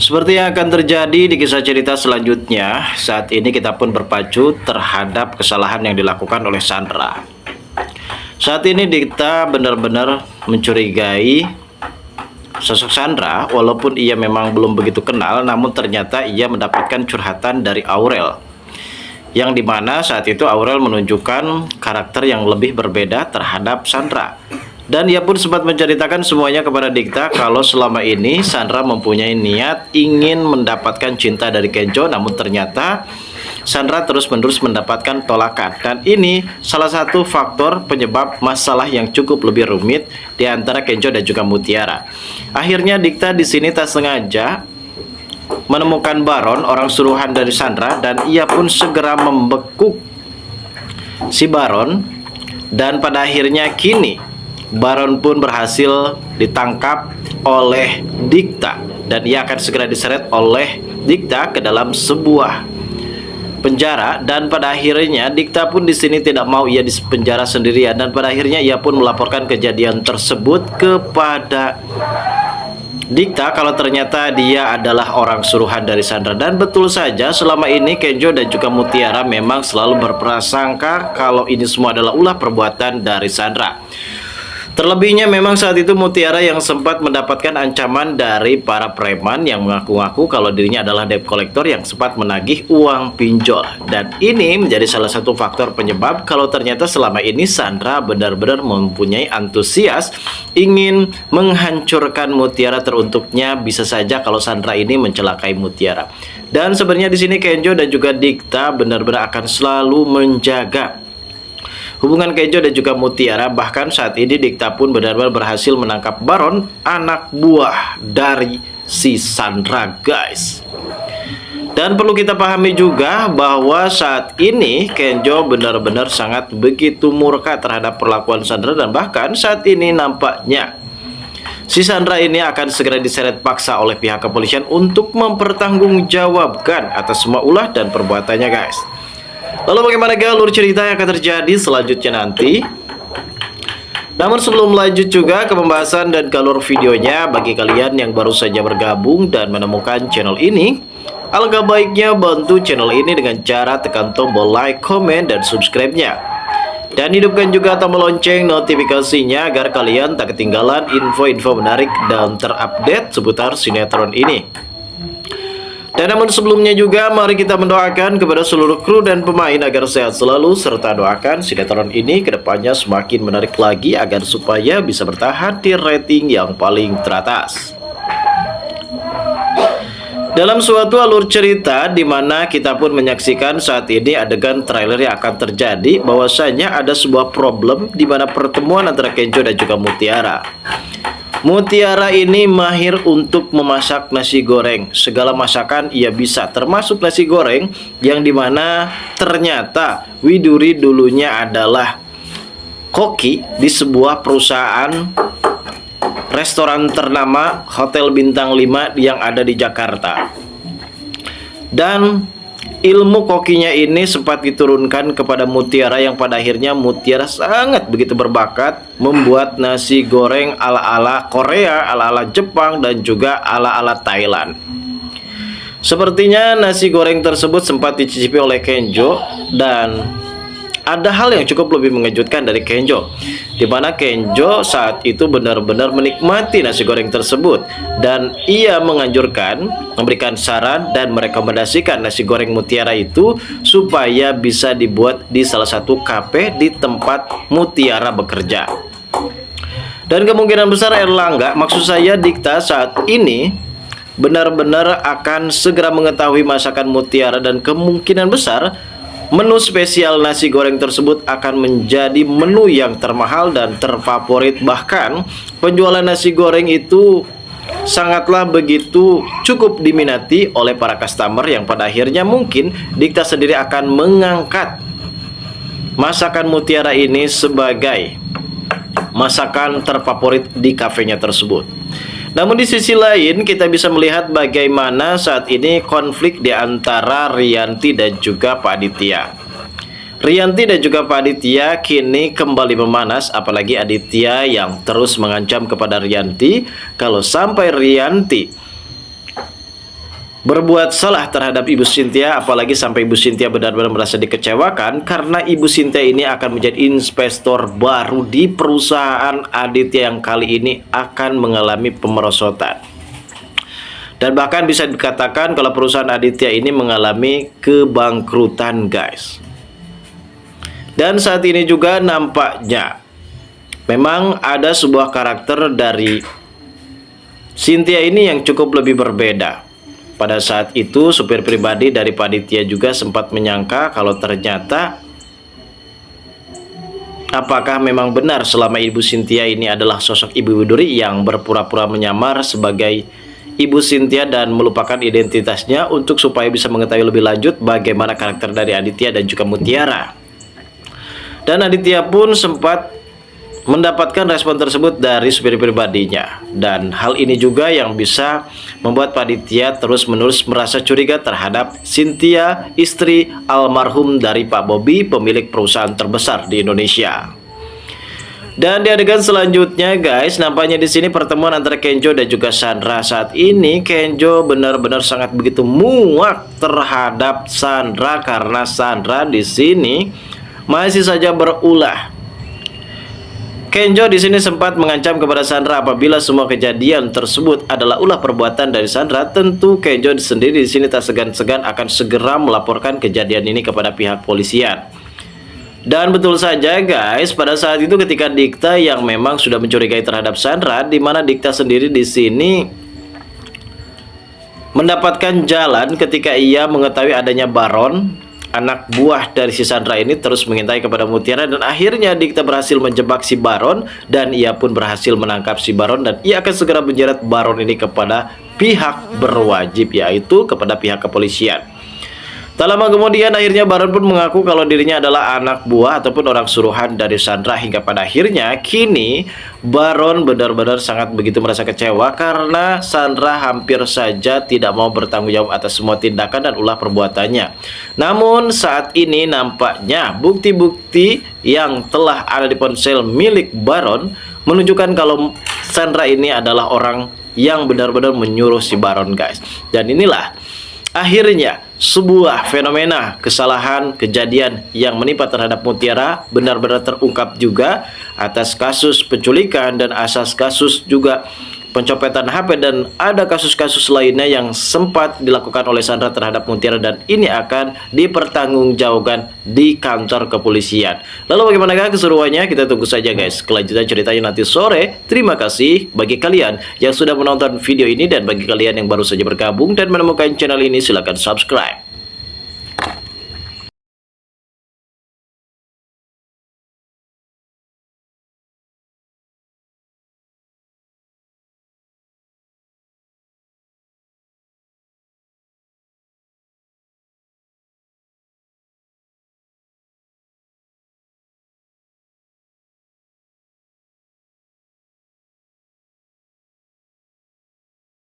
Seperti yang akan terjadi di kisah cerita selanjutnya, saat ini kita pun berpacu terhadap kesalahan yang dilakukan oleh Sandra. Saat ini Dikta benar-benar mencurigai sosok Sandra, walaupun ia memang belum begitu kenal, namun ternyata ia mendapatkan curhatan dari Aurel. Yang dimana saat itu Aurel menunjukkan karakter yang lebih berbeda terhadap Sandra. Dan ia pun sempat menceritakan semuanya kepada Dikta kalau selama ini Sandra mempunyai niat ingin mendapatkan cinta dari Kenjo, namun ternyata Sandra terus-menerus mendapatkan tolakan. Dan ini salah satu faktor penyebab masalah yang cukup lebih rumit di antara Kenjo dan juga Mutiara. Akhirnya Dikta di sini tak sengaja menemukan Baron, orang suruhan dari Sandra, dan ia pun segera membekuk si Baron. Dan pada akhirnya kini Baron pun berhasil ditangkap oleh Dikta dan ia akan segera diseret oleh Dikta ke dalam sebuah penjara. Dan pada akhirnya Dikta pun di sini tidak mau ia di penjara sendirian, dan pada akhirnya ia pun melaporkan kejadian tersebut kepada Dikta kalau ternyata dia adalah orang suruhan dari Sandra. Dan betul saja, selama ini Kenjo dan juga Mutiara memang selalu berprasangka kalau ini semua adalah ulah perbuatan dari Sandra. Terlebihnya memang saat itu Mutiara yang sempat mendapatkan ancaman dari para preman yang mengaku-ngaku kalau dirinya adalah debt collector yang sempat menagih uang pinjol. Dan ini menjadi salah satu faktor penyebab kalau ternyata selama ini Sandra benar-benar mempunyai antusias ingin menghancurkan Mutiara, teruntuknya bisa saja kalau Sandra ini mencelakai Mutiara. Dan sebenarnya di sini Kenjo dan juga Dikta benar-benar akan selalu menjaga hubungan Kenjo dan juga Mutiara. Bahkan saat ini Dikta pun benar-benar berhasil menangkap Baron, anak buah dari si Sandra, guys. Dan perlu kita pahami juga bahwa saat ini Kenjo benar-benar sangat begitu murka terhadap perlakuan Sandra, dan bahkan saat ini nampaknya si Sandra ini akan segera diseret paksa oleh pihak kepolisian untuk mempertanggungjawabkan atas semua ulah dan perbuatannya, guys. Lalu bagaimana alur cerita yang akan terjadi selanjutnya nanti? Namun sebelum lanjut juga ke pembahasan dan alur videonya, bagi kalian yang baru saja bergabung dan menemukan channel ini, alangkah baiknya bantu channel ini dengan cara tekan tombol like, komen, dan subscribe-nya. Dan hidupkan juga tombol lonceng notifikasinya agar kalian tak ketinggalan info-info menarik dan terupdate seputar sinetron ini. Dan namun sebelumnya juga mari kita mendoakan kepada seluruh kru dan pemain agar sehat selalu, serta doakan sinetron ini kedepannya semakin menarik lagi agar supaya bisa bertahan di rating yang paling teratas. Dalam suatu alur cerita di mana kita pun menyaksikan saat ini adegan trailer yang akan terjadi, bahwasanya ada sebuah problem di mana pertemuan antara Kenjo dan juga Mutiara. Mutiara ini mahir untuk memasak nasi goreng. Segala masakan ia bisa, termasuk nasi goreng, yang dimana ternyata Widuri dulunya adalah koki di sebuah perusahaan restoran ternama Hotel Bintang 5 yang ada di Jakarta. Dan ilmu kokinya ini sempat diturunkan kepada Mutiara, yang pada akhirnya Mutiara sangat begitu berbakat membuat nasi goreng ala-ala Korea, ala-ala Jepang, dan juga ala-ala Thailand. Sepertinya nasi goreng tersebut sempat dicicipi oleh Kenjo, dan ada hal yang cukup lebih mengejutkan dari Kenjo, di mana Kenjo saat itu benar-benar menikmati nasi goreng tersebut, dan ia menganjurkan, memberikan saran dan merekomendasikan nasi goreng Mutiara itu supaya bisa dibuat di salah satu kafe di tempat Mutiara bekerja. Dan kemungkinan besar Erlangga, maksud saya Dikta, saat ini benar-benar akan segera mengetahui masakan Mutiara, dan kemungkinan besar menu spesial nasi goreng tersebut akan menjadi menu yang termahal dan terfavorit. Bahkan penjualan nasi goreng itu sangatlah begitu cukup diminati oleh para customer, yang pada akhirnya mungkin Dikta sendiri akan mengangkat masakan Mutiara ini sebagai masakan terfavorit di kafenya tersebut. Namun di sisi lain kita bisa melihat bagaimana saat ini konflik di antara Rianti dan juga Pak Aditya. Rianti dan juga Pak Aditya kini kembali memanas, apalagi Aditya yang terus mengancam kepada Rianti kalau sampai Rianti berbuat salah terhadap Ibu Cynthia, apalagi sampai Ibu Cynthia benar-benar merasa dikecewakan karena Ibu Cynthia ini akan menjadi investor baru di perusahaan Aditya yang kali ini akan mengalami pemerosotan. Dan bahkan bisa dikatakan kalau perusahaan Aditya ini mengalami kebangkrutan, guys. Dan saat ini juga nampaknya memang ada sebuah karakter dari Cynthia ini yang cukup lebih berbeda. Pada saat itu supir pribadi dari Pak Aditya juga sempat menyangka kalau ternyata apakah memang benar selama Ibu Cynthia ini adalah sosok Ibu Widuri yang berpura-pura menyamar sebagai Ibu Cynthia dan melupakan identitasnya untuk supaya bisa mengetahui lebih lanjut bagaimana karakter dari Aditya dan juga Mutiara. Dan Aditya pun sempat mendapatkan respon tersebut dari supir pribadinya, dan hal ini juga yang bisa membuat Pak Aditya terus-menerus merasa curiga terhadap Cynthia, istri almarhum dari Pak Bobby, pemilik perusahaan terbesar di Indonesia. Dan di adegan selanjutnya, guys, nampaknya di sini pertemuan antara Kenjo dan juga Sandra. Saat ini Kenjo benar-benar sangat begitu muak terhadap Sandra karena Sandra di sini masih saja berulah. Kenjo di sini sempat mengancam kepada Sandra apabila semua kejadian tersebut adalah ulah perbuatan dari Sandra. Tentu Kenjo sendiri di sini tak segan-segan akan segera melaporkan kejadian ini kepada pihak polisian. Dan betul saja, guys, pada saat itu ketika Dikta yang memang sudah mencurigai terhadap Sandra, di mana Dikta sendiri di sini mendapatkan jalan ketika ia mengetahui adanya Baron, anak buah dari si Sandra ini, terus mengintai kepada Mutiara, dan akhirnya Dikta berhasil menjebak si Baron dan ia pun berhasil menangkap si Baron, dan ia akan segera menjerat Baron ini kepada pihak berwajib, yaitu kepada pihak kepolisian. Tak lama kemudian akhirnya Baron pun mengaku kalau dirinya adalah anak buah ataupun orang suruhan dari Sandra, hingga pada akhirnya kini Baron benar-benar sangat begitu merasa kecewa karena Sandra hampir saja tidak mau bertanggung jawab atas semua tindakan dan ulah perbuatannya. Namun saat ini nampaknya bukti-bukti yang telah ada di ponsel milik Baron menunjukkan kalau Sandra ini adalah orang yang benar-benar menyuruh si Baron, guys. Dan inilah akhirnya sebuah fenomena kesalahan kejadian yang menimpa terhadap Mutiara benar-benar terungkap juga atas kasus penculikan dan asas kasus juga pencopetan HP, dan ada kasus-kasus lainnya yang sempat dilakukan oleh Sandra terhadap Mutiara, dan ini akan dipertanggungjawabkan di kantor kepolisian. Lalu bagaimanakah keseruannya? Kita tunggu saja, guys, kelanjutan ceritanya nanti sore. Terima kasih bagi kalian yang sudah menonton video ini, dan bagi kalian yang baru saja bergabung dan menemukan channel ini silahkan subscribe.